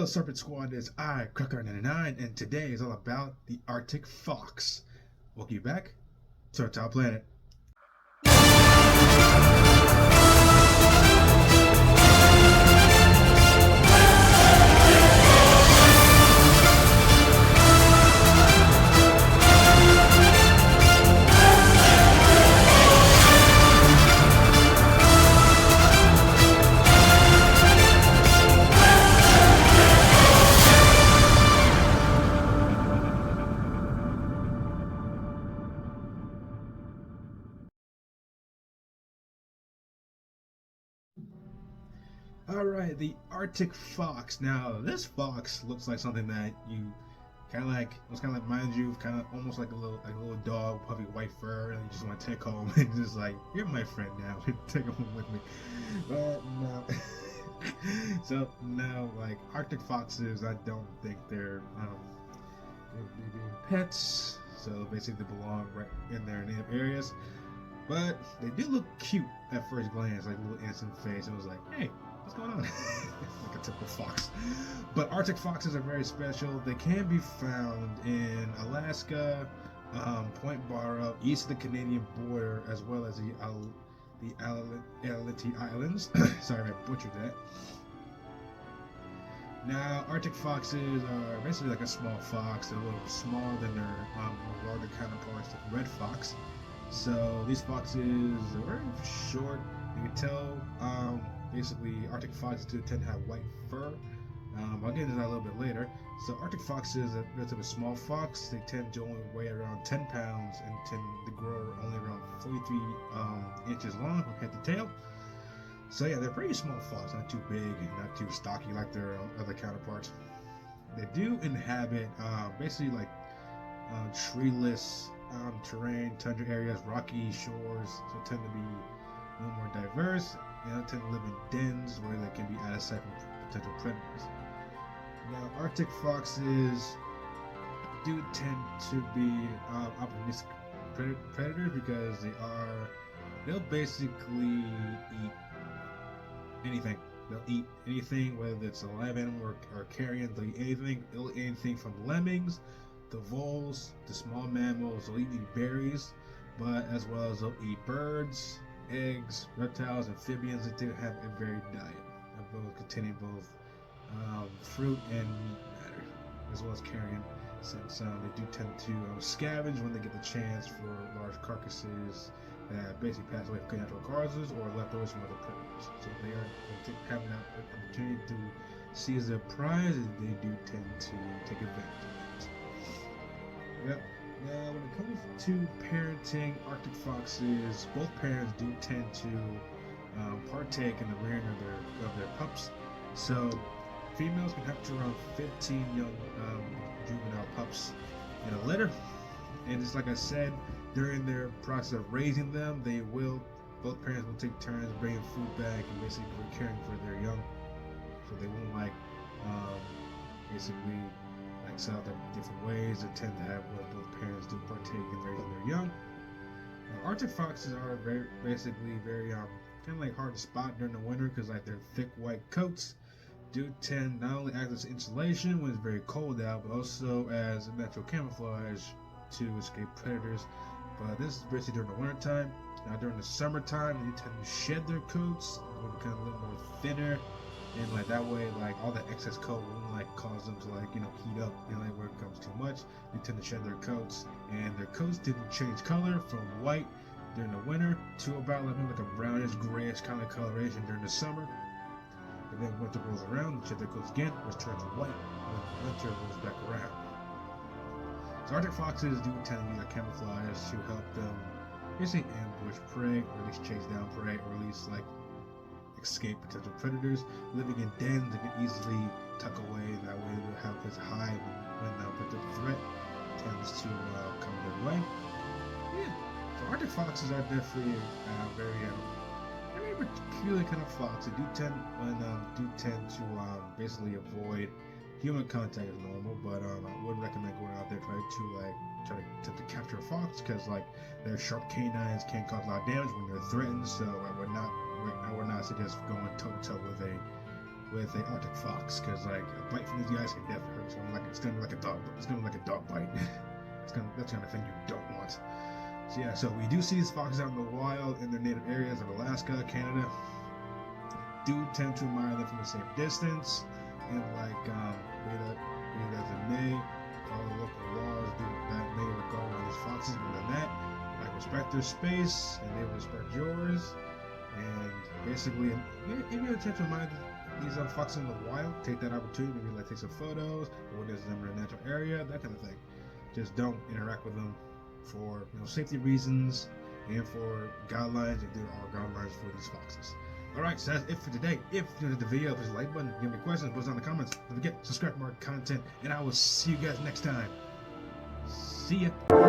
Serpent Squad, it's I, Cracker99, and today is all about the Arctic Fox. Welcome you back to our top planet. Alright, the Arctic Fox. Now, this fox looks like something that you reminds you of kind of almost like a little dog, puffy white fur, and you just want to take home and just like, you're my friend now, take him home with me. But no. So now, like Arctic foxes, I don't think they're being pets. So basically, they belong right in their native areas. But they do look cute at first glance, like a little innocent face. It was like, hey, what's going on? Like a typical fox. But Arctic foxes are very special. They can be found in Alaska, Point Barrow, east of the Canadian border, as well as the Aleutian Islands. Sorry if I butchered that. Now, Arctic foxes are basically like a small fox. They're a little smaller than their larger counterparts, like red fox. So these foxes are very short. You can tell basically Arctic foxes do tend to have white fur. I'll get into that a little bit later. So Arctic foxes are relatively small fox. They tend to only weigh around 10 pounds and tend to grow only around 43 inches long from head to tail. So yeah, they're pretty small fox, not too big and not too stocky like their other counterparts. They do inhabit basically like treeless terrain, tundra areas, rocky shores, so tend to be a little more diverse. They tend to live in dens where they can be out of sight from potential predators. Now, Arctic foxes do tend to be opportunistic predators because they'll basically eat anything. They'll eat anything, whether it's a live animal or carrion. They'll eat anything. They'll eat anything from lemmings, the voles, the small mammals. They'll eat berries, but as well as they'll eat birds, eggs, reptiles, amphibians. They do have a varied diet, containing both fruit and meat matter, as well as carrion. Since they do tend to scavenge when they get the chance for large carcasses that basically pass away from natural causes or leftovers from other predators. So they are having an opportunity to seize their prize, and they do tend to take advantage of it. Yep. Now, when it comes to parenting Arctic foxes, both parents do tend to partake in the rearing of their pups. So, females can have to around 15 young juvenile pups in a litter. And just like I said, during their process of raising them, both parents will take turns bringing food back and basically caring for their young. So they won't basically sell them different ways. They tend to have what both parents do partake in raising their young. Arctic foxes are very kind of like hard to spot during the winter because like their thick white coats do tend not only act as insulation when it's very cold out, but also as a natural camouflage to escape predators. But this is basically during the winter time. Now during the summertime, they tend to shed their coats, they become a little more thinner. And like that way, like all the excess coat won't like cause them to heat up and like where it becomes too much. They tend to shed their coats, and their coats tend to change color from white during the winter to about like a brownish, grayish kind of coloration during the summer. And then winter rolls around, they shed their coats again, which turns white when winter rolls back around. So Arctic foxes do tend to use like camouflage to help them basically ambush prey, or at least chase down prey, or at least like escape potential predators. Living in dens, they can easily tuck away, and that way they'll have this hide when a potential threat tends to come their way. Yeah, so Arctic foxes are definitely very peculiar kind of fox. They do tend to basically avoid human contact as normal, but I wouldn't recommend going out there trying to capture a fox because their sharp canines can cause a lot of damage when they're threatened. So I would not suggest going toe to toe with a with a Arctic Fox, because like a bite from these guys can definitely hurt. So it's gonna be like a dog. It's gonna be like a dog bite. That's the kind of thing you don't want. So yeah, so we do see these foxes out in the wild in their native areas of Alaska, Canada. Do tend to admire them from the same distance, and like be that as it may, all the local laws do that may regard all these foxes, but than that, like respect their space and they will respect yours. And basically, if you attempt to admire these foxes in the wild, take that opportunity, maybe like take some photos, or when there's them in a natural area, that kind of thing. Just don't interact with them for safety reasons and for guidelines. And there are guidelines for these foxes. Alright, so that's it for today. If you enjoyed the video, please like button, give me questions, post down in the comments. Don't forget, subscribe for more content, and I will see you guys next time. See ya.